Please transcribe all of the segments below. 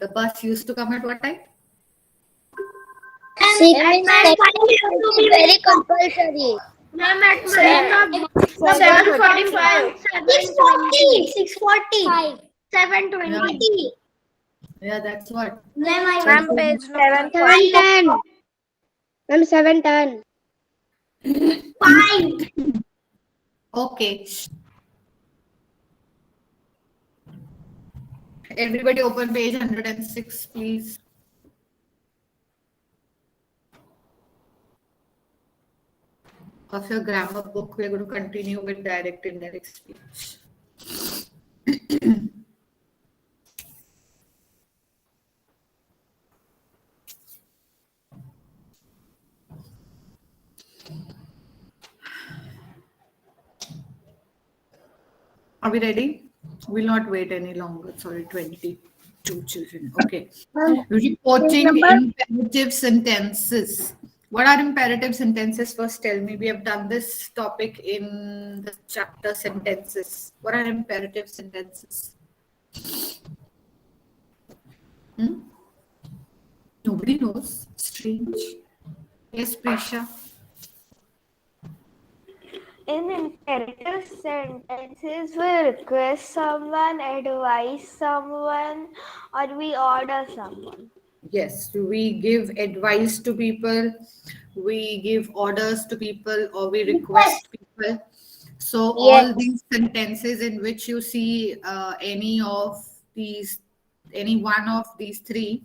The bus used to come at what time? 6 to be very compulsory. Ma'am, at 7:45. 6:40. 7:20. Yeah, that's what. Ma'am, page number 7:10. Ma'am, 7:10. 5. Okay. Everybody open page 106, please. Of your grammar book, we're going to continue with direct indirect speech. Are we ready? We'll not wait any longer. Sorry, 22 children. Okay. Reporting imperative sentences. What are imperative sentences? First, tell me. We have done this topic in the chapter sentences. What are imperative sentences? Nobody knows. Strange. Yes, Prisha. In imperative sentences, we request someone, advise someone, or we order someone. Yes, we give advice to people, we give orders to people, or we request people. So all these sentences in which you see any one of these three,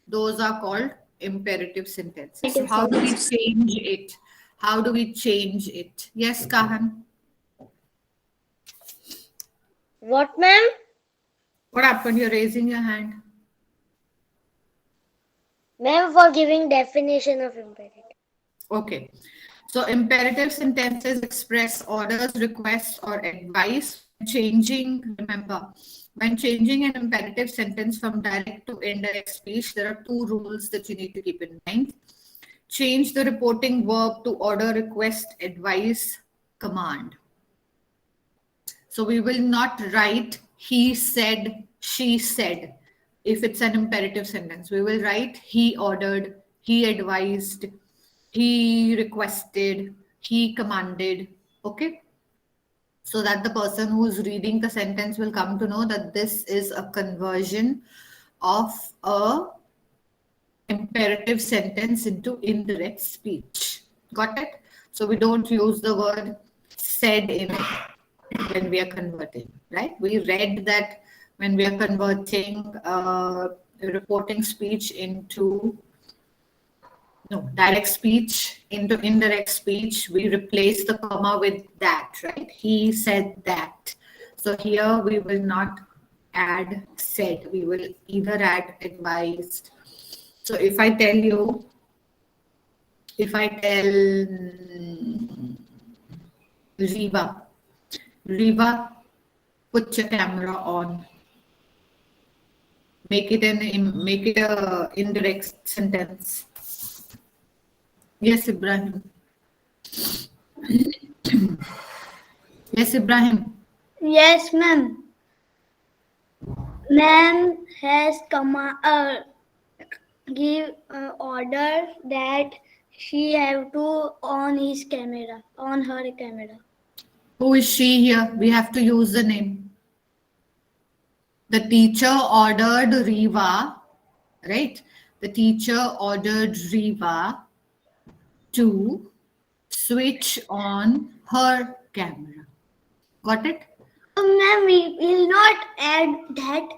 those are called imperative sentences. So how do we change it? How do we change it? Yes, Kahan. What, ma'am? What happened? You're raising your hand. Ma'am, for giving definition of imperative. Okay. So imperative sentences express orders, requests, or advice. Remember, when changing an imperative sentence from direct to indirect speech, there are two rules that you need to keep in mind. Change the reporting verb to order, request, advice, command. So we will not write he said, she said. If it's an imperative sentence, we will write he ordered, he advised, he requested, he commanded. Okay. So that the person who's reading the sentence will come to know that this is a conversion of a imperative sentence into indirect speech. Got it? So we don't use the word said in it when we are converting, right? We read that when we are converting reporting speech into direct speech into indirect speech, we replace the comma with that, right? He said that. So here we will not add said, we will either add advised. So if I tell Riva, put your camera on. Make it a indirect sentence. Yes, Ibrahim. Yes, Ibrahim. Yes, ma'am. Ma'am has give order that she have to on her camera. Who is she here? We have to use the name. The teacher ordered Riva, right? The teacher ordered Riva to switch on her camera. Got it? Ma'am, we will not add that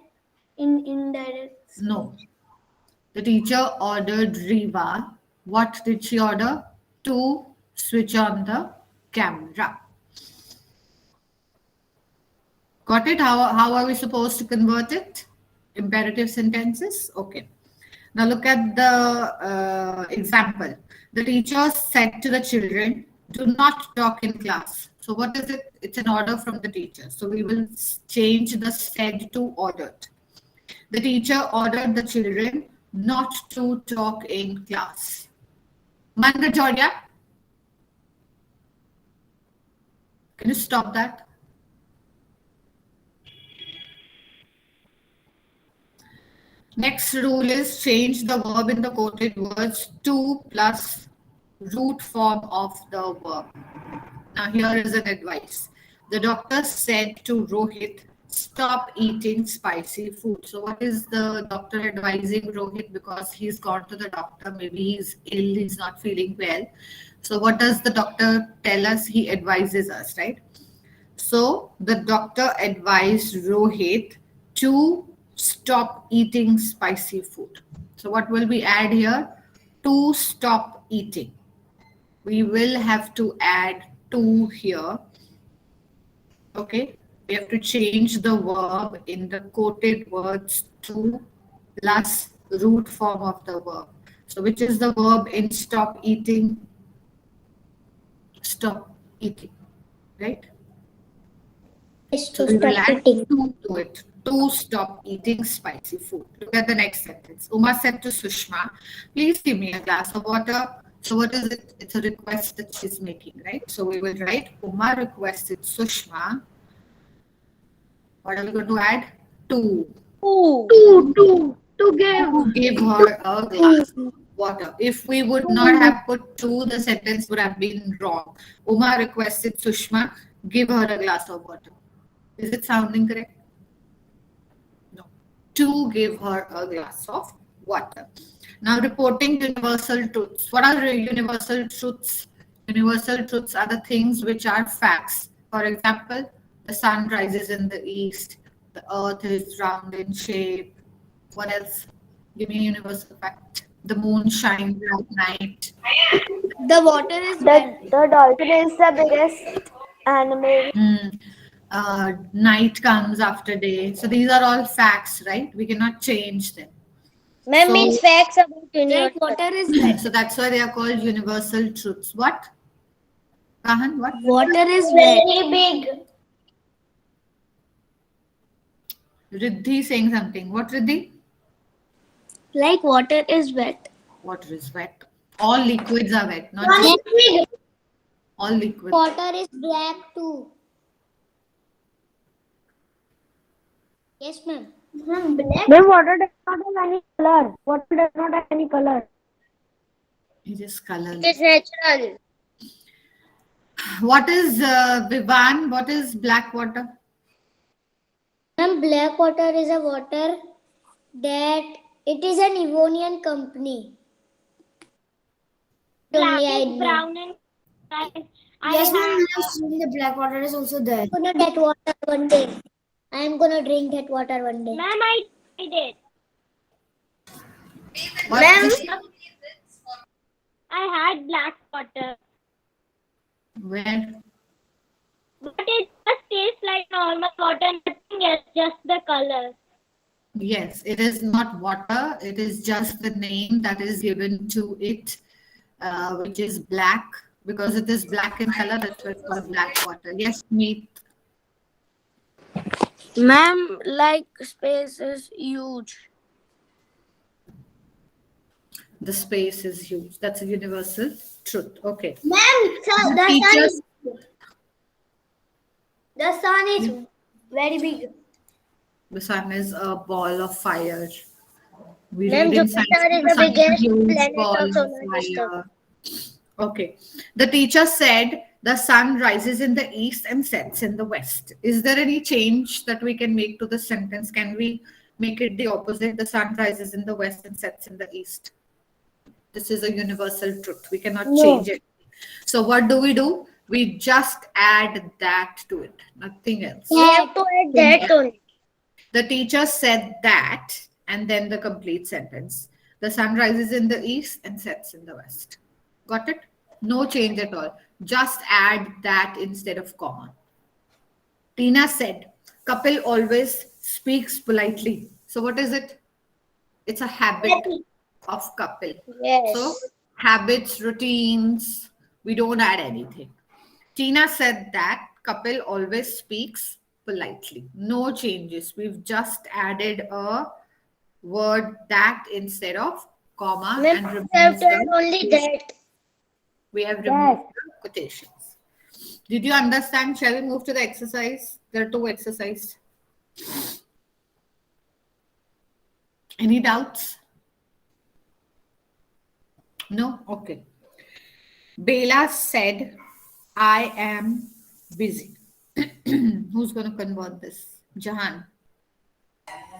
in indirect. No. The teacher ordered Riva. What did she order? To switch on the camera. Got it? How are we supposed to convert it? Imperative sentences? Okay. Now look at the example. The teacher said to the children, do not talk in class. So what is it? It's an order from the teacher. So we will change the said to ordered. The teacher ordered the children not to talk in class. Mangajoria, can you stop that? Next rule is change the verb in the quoted words to plus root form of the verb. Now here is an advice. The doctor said to Rohit, stop eating spicy food. So what is the doctor advising Rohit? Because he's gone to the doctor, maybe he's ill, he's not feeling well. So what does the doctor tell us? He advises us, right? So the doctor advised Rohit to stop eating spicy food. So what will we add here? To stop eating. We will have to add to here. Okay. We have to change the verb in the quoted words to plus root form of the verb. So which is the verb in stop eating? Stop eating, right? Is So to we will stop add eating. to it. To stop eating spicy food. Look at the next sentence. Uma said to Sushma, please give me a glass of water. So what is it? It's a request that she's making, right? So we will write Uma requested Sushma. What are we going to add? To give her a glass of water. If we would not have put to, the sentence would have been wrong. Uma requested Sushma, give her a glass of water. Is it sounding correct? No. To give her a glass of water. Now reporting universal truths. What are universal truths? Universal truths are the things which are facts. For example, the sun rises in the east, the earth is round in shape. What else? Give me a universal fact. The moon shines at night. The water is The dolphin is the biggest animal. Night comes after day. So these are all facts, right? We cannot change them. Ma'am So- means facts about universe. water is wet. So that's why they are called universal truths. What? Kahan, what? Water is wet. Very big. Riddhi saying something. What Riddhi? Like water is wet. Water is wet. All liquids are wet, not Very just big. all liquids. Water is black too. Yes, ma'am. Black. Ma'am, water does not have any color. Water does not have any color. It is colorless. It is natural. What is Vivan? What is black water? Ma'am, black water is a water that it is an Evonian company. Only I know. Brown and Yes, ma'am. I have seen the black water is also there. I'm gonna that water one day. I am gonna drink that water one day. Ma'am, I did. What Ma'am? is- I had black water. Where? But it just tastes like normal water, nothing else, just the color. Yes, it is not water. It is just the name that is given to it, which is black. Because it is black in color, that's why it's called black water. Yes, Meet. Ma'am, like space is huge. The space is huge. That's a universal truth. Okay. Ma'am, the Teachers, sun is very big. the sun is a ball of fire. We Ma'am, read in Jupiter science is the the sun biggest huge planet ball of of solar system. fire. Okay. The teacher said the sun rises in the east and sets in the west. Is there any change that we can make to the sentence? Can we make it the opposite? The sun rises in the west and sets in the east. This is a universal truth. We cannot change it. So what do? We just add that to it, nothing else. We have to add that only. The teacher said that, and then the complete sentence. The sun rises in the east and sets in the west. Got it? No change at all. Just add that instead of comma. Tina said, Kapil always speaks politely. So what is it? It's a habit of Kapil. Yes. So habits, routines, we don't add anything. Tina said that Kapil always speaks politely. No changes. We've just added a word that instead of comma and Ma'am, we have removed to add the only that. we have removed the quotations. Did you understand? Shall we move to the exercise? There are two exercises. Any doubts? No? Okay. Bela said, I am busy. Who's going to convert this? Jahan.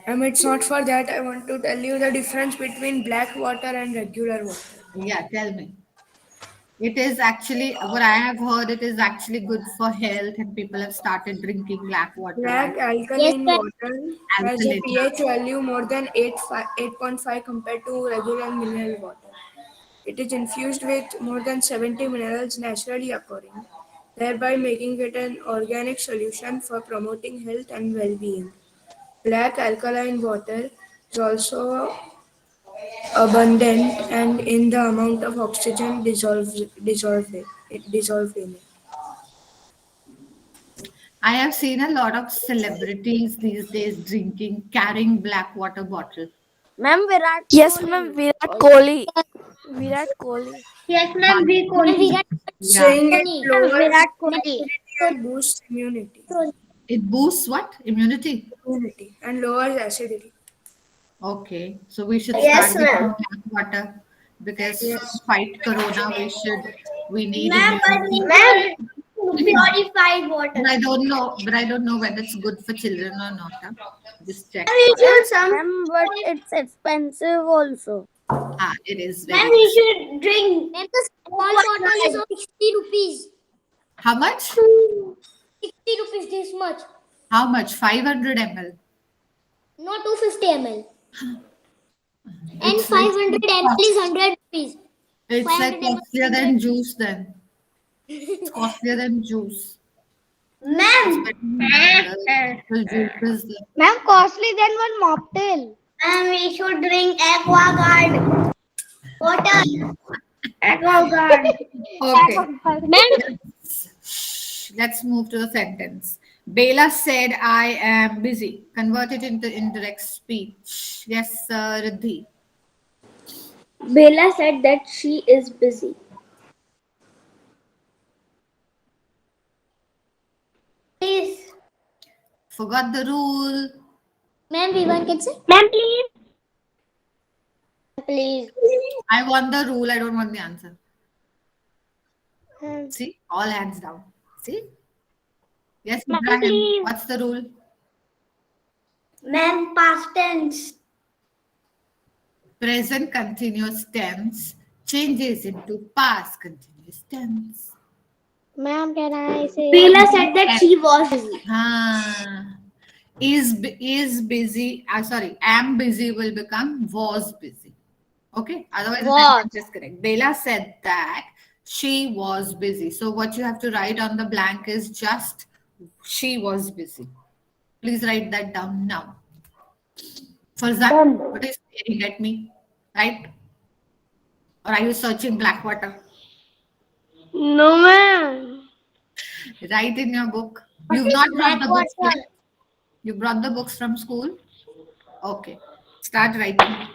It's not for that. I want to tell you the difference between black water and regular water. Yeah, tell me. It is actually, what I have heard, it is actually good for health, and people have started drinking black water. Black Right? alkaline Yes, water has a Alkaline. pH value more than 8.5 compared to regular mineral water. It is infused with more than 70 minerals naturally occurring, thereby making it an organic solution for promoting health and well-being. Black alkaline water is also abundant and in the amount of oxygen dissolved in it. I have seen a lot of celebrities these days drinking, carrying black water bottle. Ma'am, Virat Yes, Kohli. ma'am. Virat Kohli. Virat Kohli. Yes, ma'am. Bali. Virat Yeah. Saying it Kohli. lowers Virat Kohli. acidity and boosts immunity. It boosts what? Immunity. Immunity and lowers acidity. Okay. So we should Yes, start drinking ma'am. black water because Yes. to fight corona, we need Ma'am, immunity. ma'am, purified water. But I don't know whether it's good for children or not. Huh? Just check. We should Ma'am, but it's expensive also. Ah, it is Ma'am, very. we should drink. And the small bottle is of 60 rupees. How much? 60 rupees this much. How much? 500 ml. Not 250 ml. And It's 500 ml is 100 rupees. It's like 500 ml. costlier than juice then. It's costlier than juice. Ma'am, Well, juice is the- ma'am, costly than one mocktail. And we should drink AquaGuard water. AquaGuard. Okay. Ma'am, Let's move to the sentence. Bela said, I am busy. Convert it into indirect speech. Yes, Riddhi. Bella said that she is busy. please. Forgot the rule. Ma'am, V1 can say. Ma'am, please. Please. I want the rule. I don't want the answer. See? All hands down. See? Yes, Ma'am, Ibrahim. please. What's the rule? Ma'am, past tense. Present continuous tense changes into past continuous tense. Ma'am, can I say? Bella said that she was busy. Is busy. Sorry, am busy will become was busy. Okay. Otherwise, the Was. sentence is correct. Bella said that she was busy. So what you have to write on the blank is just she was busy. Please write that down now. Farzan, what is staring at me? Right? Or are you searching black water? No, ma'am. Write in your book. You've not brought the books yet? You brought the books from school? Okay. Start writing.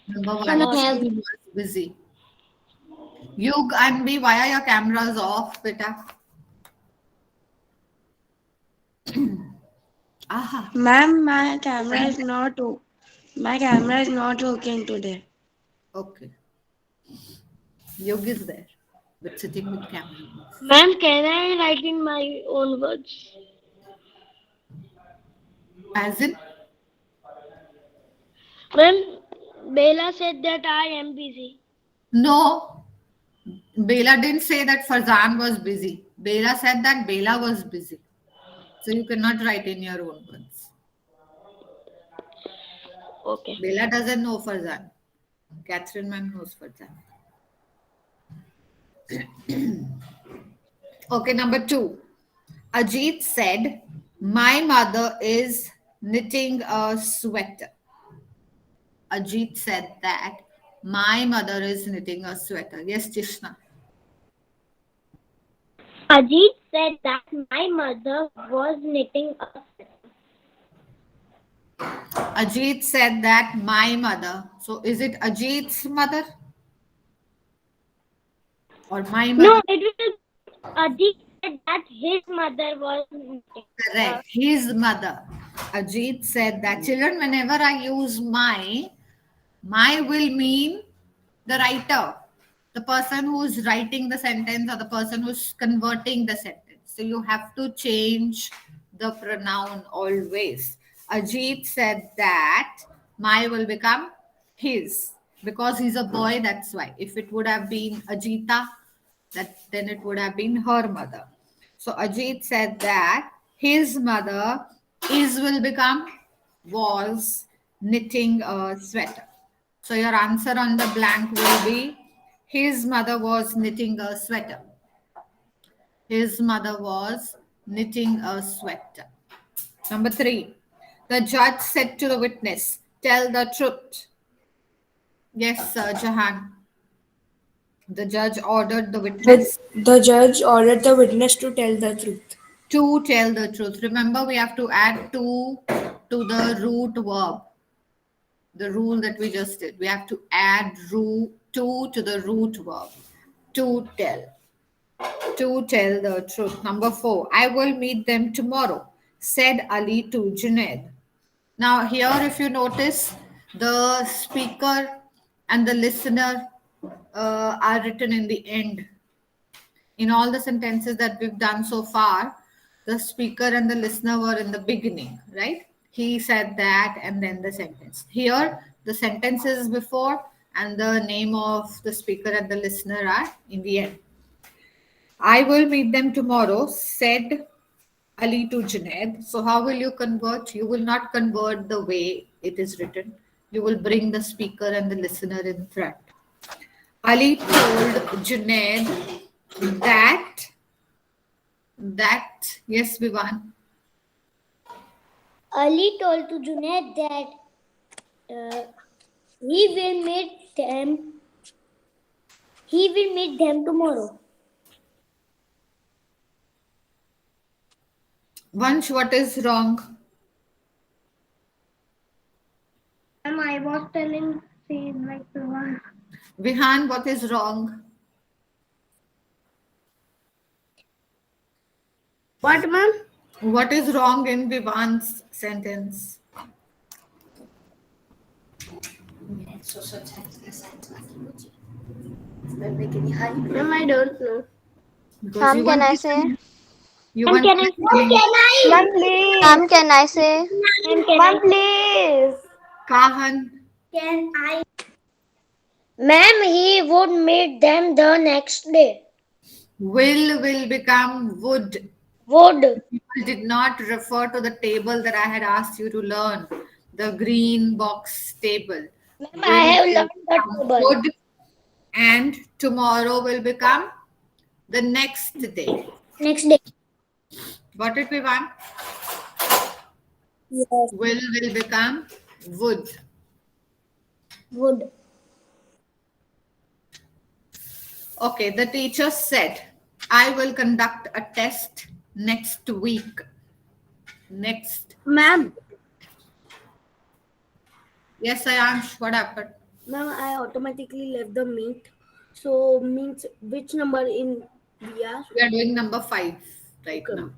Number one, she was busy. Yug and B, why are your cameras off, beta? Aha. Ma'am, my camera is not working today. Okay. Yug is there, but sitting with camera. Ma'am, can I write in my own words? As in, Ma'am, Bella said that I am busy. no. Bela didn't say that Farzan was busy. Bela said that Bela was busy. So you cannot write in your own words. Okay. Bela doesn't know Farzan. Catherine ma'am knows Farzan. Okay, number 2. Ajit said, my mother is knitting a sweater. Ajit said that my mother is knitting a sweater. Yes, Jishna. Ajit said that my mother was knitting a Ajit said that my mother. So is it Ajit's mother? Or my mother? No, it was Ajit said that his mother was knitting. Correct. His mother. Ajit said that children, whenever I use my, My will mean the writer, the person who's writing the sentence or the person who's converting the sentence. So you have to change the pronoun always. Ajit said that my will become his because he's a boy, that's why. If it would have been Ajita, then it would have been her mother. So Ajit said that his mother is will become was knitting a sweater. So your answer on the blank will be his mother was knitting a sweater. His mother was knitting a sweater. Number 3. The judge said to the witness, tell the truth. Yes, Jahan. The judge ordered the witness The judge ordered the witness to tell the truth. to tell the truth. Remember, we have to add to the root verb. The rule that we just did. We have to add to the root verb. To tell. To tell the truth. Number 4. I will meet them tomorrow, said Ali to Junaid. Now, here, if you notice, the speaker and the listener are written in the end. In all the sentences that we've done so far, the speaker and the listener were in the beginning, right? He said that, and then the sentence. Here, the sentence is before, and the name of the speaker and the listener are in the end. I will meet them tomorrow, said Ali to Junaid. So how will you convert? You will not convert the way it is written. You will bring the speaker and the listener in front. Ali told Junaid that yes, Vivan. Ali told to Junaid that he will meet them tomorrow. Vansh, what is wrong? I was telling same like the one. Vihan, what is wrong? What, ma'am? What is wrong in Vivan's sentence? Ma'am, I don't know. Because Ma'am, you can want I to- say? You Ma'am, want can I say? Ma'am, please. Ma'am, can I say? Ma'am, please. Kahan. Can I? Ma'am, he would meet them the next day. Will become would. Would. People did not refer to the table that I had asked you to learn, the green box table. Ma'am, I have learned the table. Would, and tomorrow will become the next day. Next day. Got it, Vivan? Yes. Will become would. Would. Okay, the teacher said, I will conduct a test next week. Next. Ma'am, Yes, Ayansh, what happened? ma'am, I automatically left the meet. So means which number in VR? We are doing number 5 right now.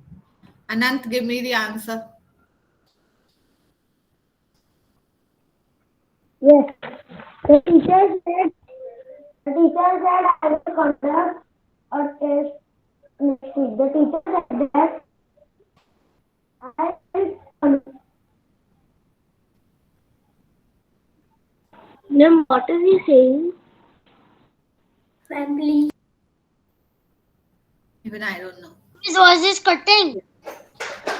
Anant, give me the answer. Yes. The teacher said I will conduct a test next week. The teacher said that I will. Ma'am, what is he saying? Family. Even I don't know. His voice is cutting.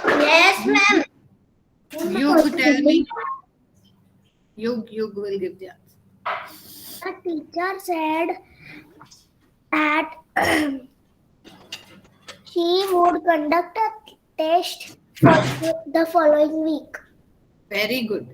Yes, ma'am. You could tell me. You will give the answer. The teacher said that she would conduct a test for the following week. Very good.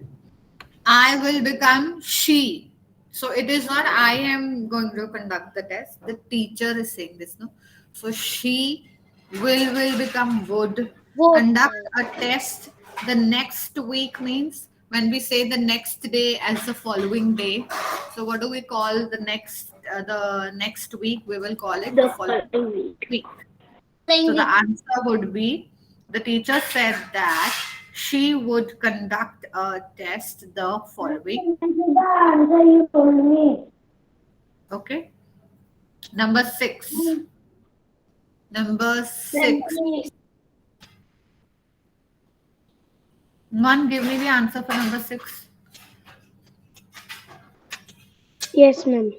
I will become she. So it is not I am going to conduct the test. The teacher is saying this, no? So she will become would conduct a test the next week means when we say the next day as the following day. So what do we call the next week? We will call it the following week. So the answer would be, the teacher said that she would conduct a test the following. The answer you told me. Okay. Number 6. Number 6. One, give me the answer for number 6. Yes, ma'am.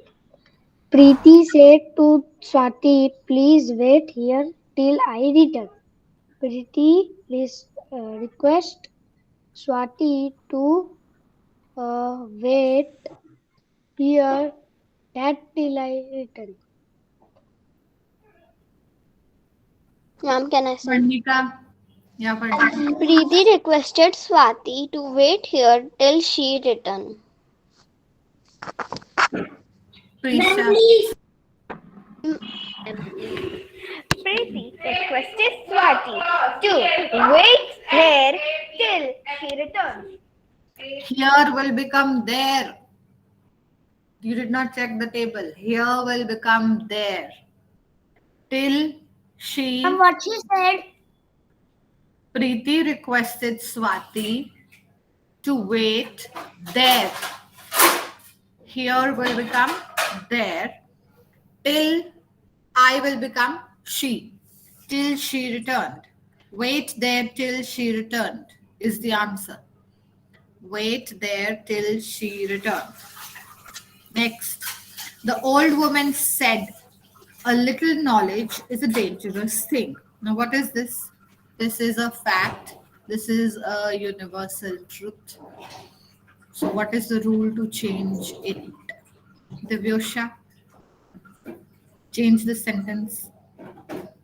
Preeti said to Swati, please wait here till I return. Preeti request Swati to wait here that till I return. Ma'am, can I say? Purnika. Yeah, Purnika. Preeti requested Swati to wait here till she returned. Prisha. Preeti requested Swati to wait here till she returns. Here will become there. You did not check the table. Here will become there. Till she. And what she said? Preeti requested Swati to wait there. Here will become there. Till I will become she. Till she returned. Wait there till she returned is the answer. Wait there till she returned. Next. The old woman said, a little knowledge is a dangerous thing. Now, what is this? This is a fact. This is a universal truth. So, what is the rule to change it? Divyosha, change the sentence.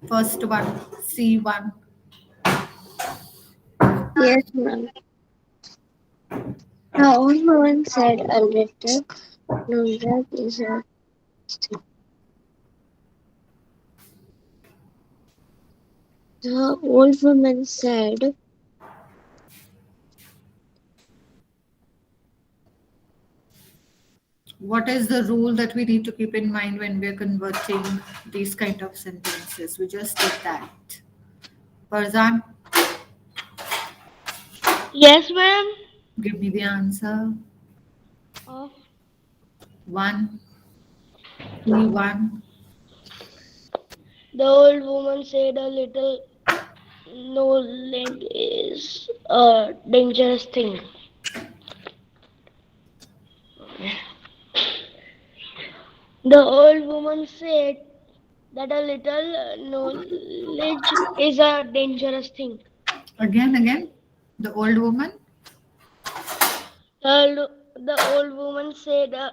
First one, C1. Yes, ma'am. The old woman said a little knowledge is a thing. The old woman said What is the rule that we need to keep in mind when we're converting these kind of sentences? We just did that. Farzan, yes, ma'am. give me the answer. Of 1, C1. the old woman said a little knowledge is a dangerous thing. The old woman said that a little knowledge is a dangerous thing. Again. The old woman. The old woman said a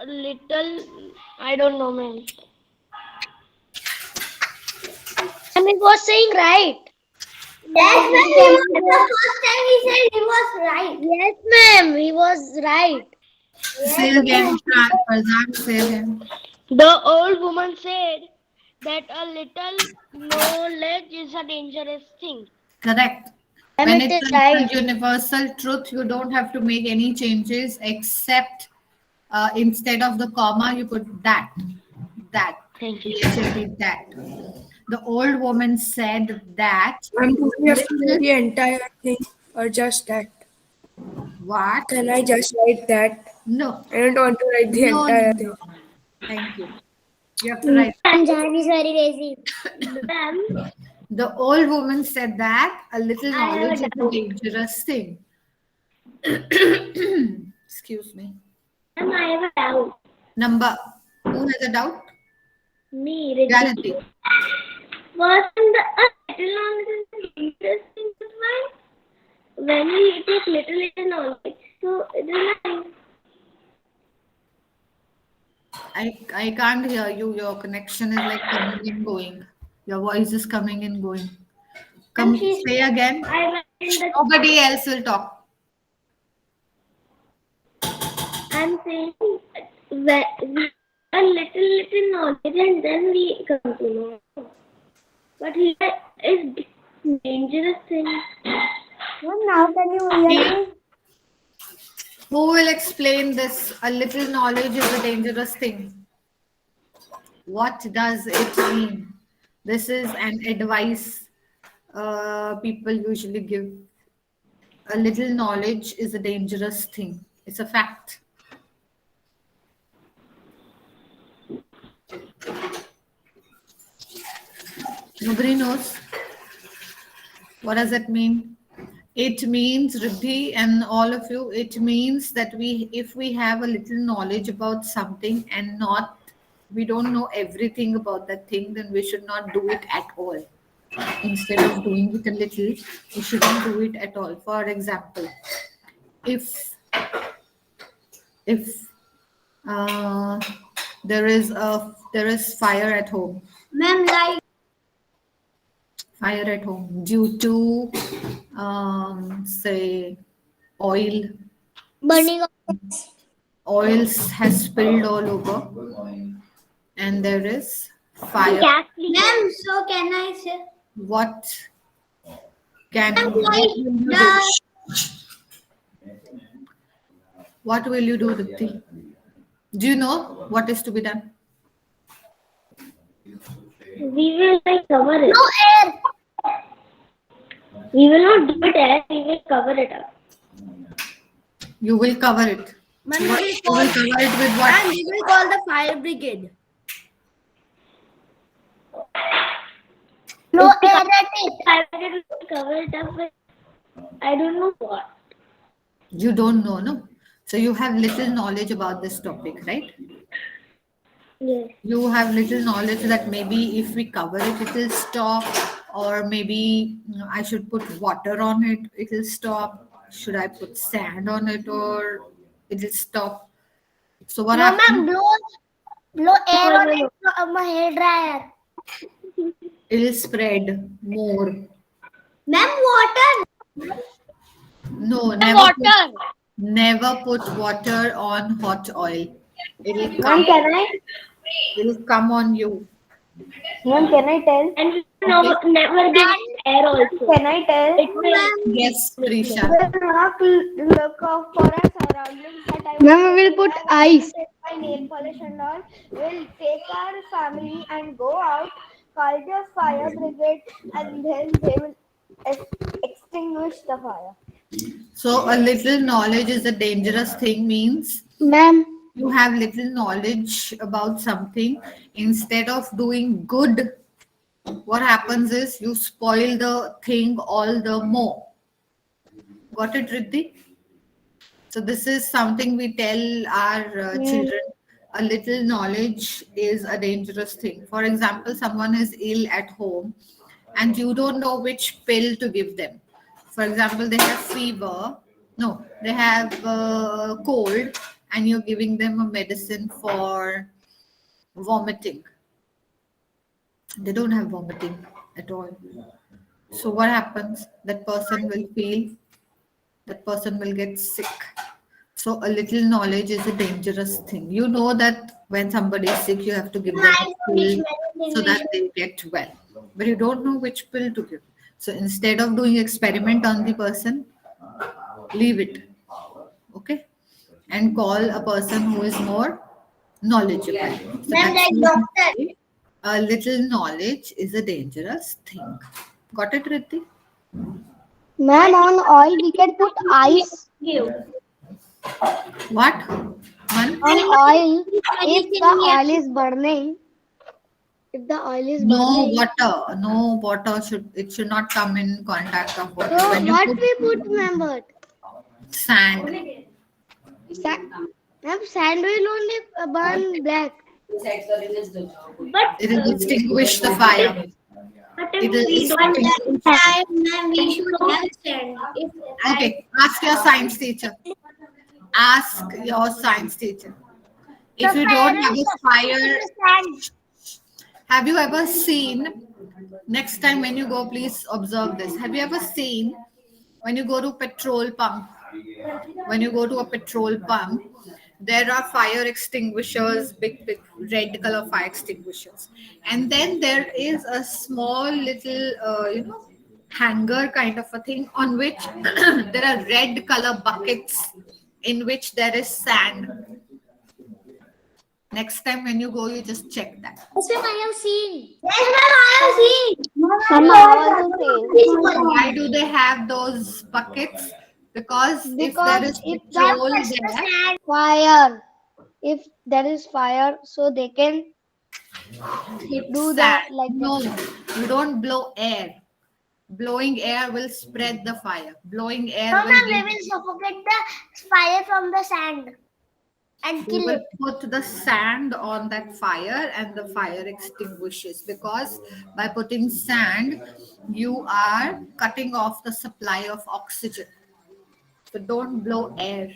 little, I don't know, ma'am. And he was saying right. Yes, ma'am. The first time he said he was right. Yes, ma'am. He was right. Say again, Farzan, say again. The old woman said that a little knowledge is a dangerous thing. Correct. And When it it's is a right. universal truth, you don't have to make any changes except instead of the comma, you put that. That. Thank you. That. The old woman said that. Ma'am, do we have to write the entire thing or just that? What? Can I just write that? No. I don't want to write the No, entire no. thing. Thank you. You have to write. And Jan is very lazy. Ma'am, The old woman said that a little I have a knowledge is a doubt. dangerous thing. Excuse me. ma'am, I have a doubt. Number. Who has a doubt? Me, Riddhi. Janati. Wasn't the little knowledge is interesting, but why? When we take little knowledge, so it is nice. I can't hear you. Your connection is like coming and going. Your voice is coming and going. Come, say again. I went in the. Nobody else will talk. I'm saying that a little knowledge and then we come to know. But here is dangerous thing. Now can you hear me? Who will explain this? A little knowledge is a dangerous thing. What does it mean? This is an advice people usually give. A little knowledge is a dangerous thing. It's a fact. Nobody knows. What does that mean? It means, Riddhi and all of you, it means that if we have a little knowledge about something and we don't know everything about that thing, then we should not do it at all. Instead of doing it a little, we shouldn't do it at all. For example, if there is fire at home. Ma'am, like Fire at home due to say oil. Burning of Oils has spilled all over, and there is fire. ma'am, so can I say? What can what will you do, Dipti? Do you know what is to be done? We will like cover it. No air. We will not do it as we will cover it up. You will cover it. Ma'am, You will cover it with what? and we will call the fire brigade. No air at it. I will cover it up with I don't know what. You don't know, no? So you have little knowledge about this topic, right? Yes. You have little knowledge that maybe if we cover it, it will stop, or maybe I should put water on it, it will stop. Should I put sand on it, or it will stop? So what No, ma'am, happens? blow air on it. My hair dryer. It will spread more. Ma'am, water. No, never put water on hot oil. It will Ma'am, can I? it will come on you. Ma'am, can I tell? And we will never give air also. Can I tell? It will Yes, Prisha. not look out for our surroundings. Ma'am, we will put ice. My nail polish and all. We'll take our family and go out, call the fire brigade, and then they will extinguish the fire. So a little knowledge is a dangerous thing means Ma'am, you have little knowledge about something. Instead of doing good, what happens is you spoil the thing all the more. Got it, Riddhi? So this is something we tell our children. A little knowledge is a dangerous thing. For example, someone is ill at home and you don't know which pill to give them. For example, they have fever. No, they have cold, and you're giving them a medicine for vomiting. They don't have vomiting at all. So what happens? That person will get sick. So a little knowledge is a dangerous thing. You know that when somebody is sick, you have to give them a pill so that they get well. But you don't know which pill to give. So instead of doing experiment on the person, leave it. Okay? And call a person who is more knowledgeable. So Ma'am, that's like doctor. a little knowledge is a dangerous thing. Got it, Riddhi? ma'am, on oil we can put ice. What? Man? On oil, if the oil is burning, No water should not come in contact of water. So When you what put we put, ma'am? But sand, ma'am, sand will only burn black. it will extinguish the fire. It will extinguish. Ma'am, we should have sand. Okay, ask your science teacher. Ask your science teacher. If you don't have a fire, have you ever seen, next time when you go, please observe this. Have you ever seen when you go to petrol pump, there are fire extinguishers, big red color fire extinguishers. And then there is a small little, hanger kind of a thing on which there are red color buckets in which there is sand. Next time when you go, you just check that. Yes, ma'am, I have seen. Yes, ma'am, I have seen. Ma'am, I also Why do they have those buckets? Because if there is if petrol there's there, fire, if there is fire, so they can do sand. that like No, that. you don't blow air. Blowing air will spread the fire. Blowing air No, will ma'am, they give, will suffocate the fire from the sand and you kill will it. put the sand on that fire and the fire extinguishes, because by putting sand, you are cutting off the supply of oxygen. So don't blow air.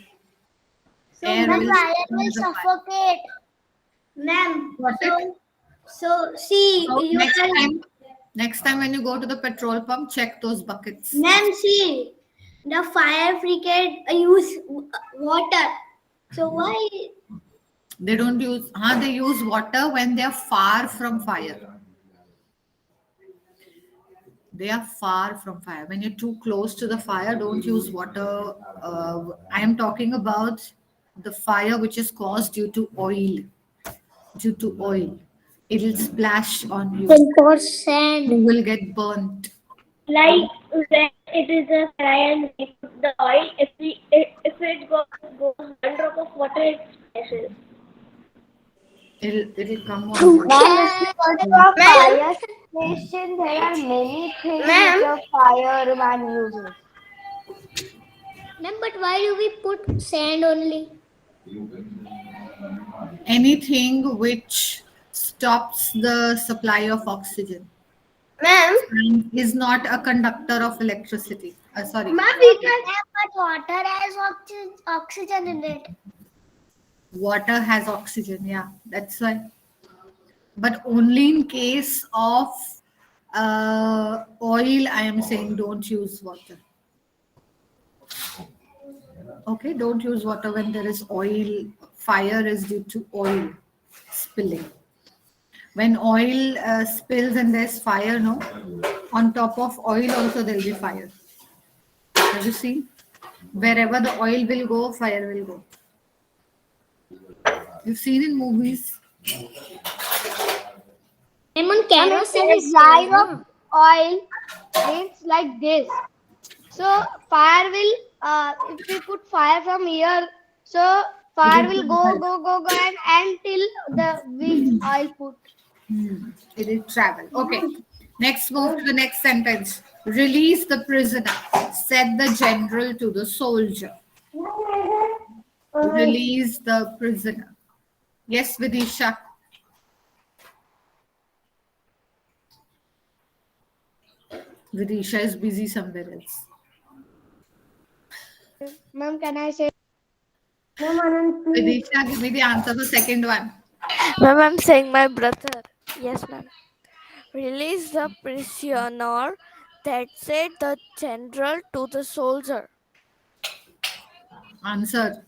So Air the will fire spread will the fire. suffocate. Ma'am, Got it? so see, So you are, next time when you go to the petrol pump, check those buckets. ma'am, see, the fire brigade use water. So why? They don't use, they use water when they are far from fire. They are far from fire. When you're too close to the fire, don't use water. I am talking about the fire which is caused due to oil. Due to oil, it will splash on you. Then pour sand. You will get burnt. Like when it is a fry and we put the oil, if it goes 1 drop of water, it splashes. It'll come on. Fire station, there are many things Ma'am. which a fireman uses. Ma'am, but why do we put sand only? Anything which stops the supply of oxygen Ma'am, and is not a conductor of electricity. Sorry. ma'am, we can have but water has oxygen in it. Water has oxygen, yeah, that's why. But only in case of oil, I am saying don't use water. Okay, don't use water when there is oil. Fire is due to oil spilling. When oil spills and there's fire, no, on top of oil also there will be fire. Have you seen? Wherever the oil will go, fire will go. You've seen in movies. Ma'am, on kerosene A is line there, of oil means like this. So fire will, if we put fire from here, so fire will go and until the we oil put. It will travel. Okay. Next, move to the next sentence. Release the prisoner, said the general to the soldier. Release the prisoner. Yes, Vidisha. Vidisha is busy somewhere else. Ma'am, can I say? Vidisha, give me the answer for second one. Ma'am, I'm saying my brother. Yes, ma'am. Release the prisoner, that said the general to the soldier. Answer.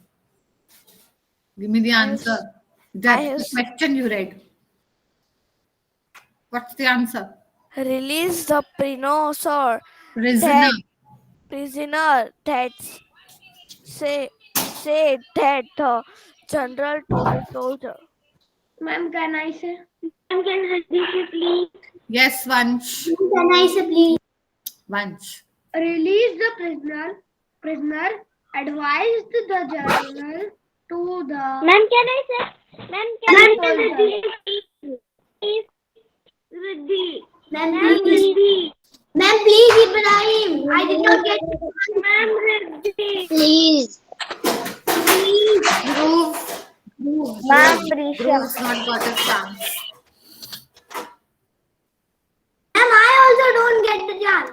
Give me the answer. That's the question you read. What's the answer? Release the prisoner, Prisoner. that said that the general to the soldier. Ma'am, can I say? Ma'am, can I say please? Yes, Vansh. Can I say please? Vansh. Release the prisoner. Advise the general to the. Ma'am, can I say? Ma'am, can I say please? Ma'am, please. Ma'am, please, Ibrahim. I did not get it. Ma'am, Please. Dhruv. Ma'am, Dhruv's not got a chance. Ma'am, I also don't get the chance.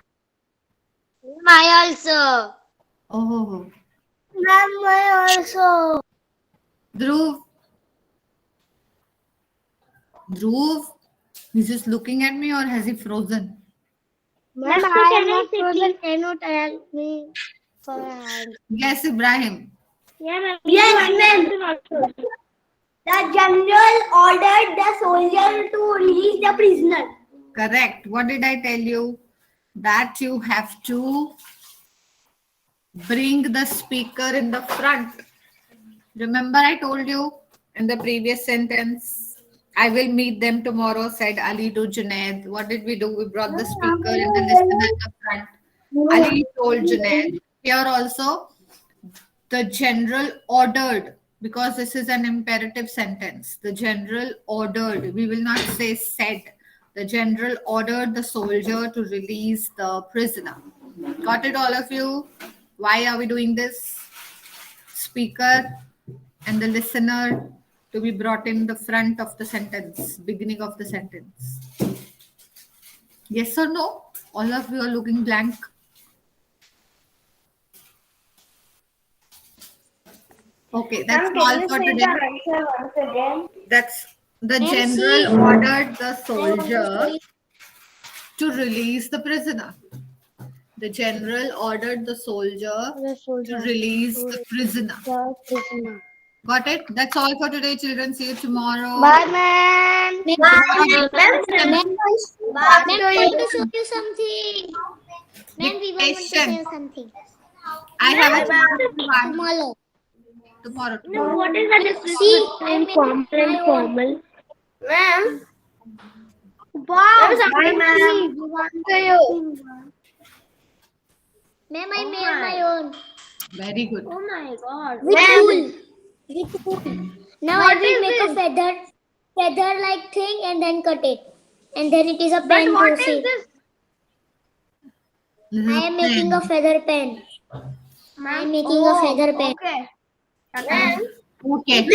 I also. Oh, Ma'am, I also. Dhruv. Dhruv, he's just looking at me, or has he frozen? Ma'am, I am not frozen. Cannot tell me for a hand. Yes, Ibrahim. Yeah, ma'am. Yes, ma'am. The general ordered the soldier to release the prisoner. Correct. What did I tell you? That you have to bring the speaker in the front. Remember I told you In the previous sentence, I will meet them tomorrow, said Ali to Junaid. What did we do? We brought the speaker and the listener in the front. Ali told Junaid. Here also, the general ordered, because this is an imperative sentence. The general ordered, we will not say said. The general ordered the soldier to release the prisoner. Got it, all of you? Why are we doing this? Speaker and the listener to be brought in the front of the sentence, beginning of the sentence. Yes or no? All of you are looking blank. Okay, that's all for today. Once again. That's the Nancy. general ordered the soldier to release the prisoner. The general ordered the soldier to release the prisoner. Got it? That's all for today, children. See you tomorrow. Bye, ma'am. Ma'am, Back we to want you. to show you something. Ma'am, we want to show you something. I have a Tomorrow. tomorrow. No, what is the difference See, between formal and formal? Ma'am. Wow. Bye, ma'am. Back to you. Ma'am, I made my own. Very good. Oh my god. With wool. Now What I will is make this? a feather-like thing and then cut it. And then it is a But pen what to is see. this? I am making a feather pen. I am making a feather pen. Okay. Okay.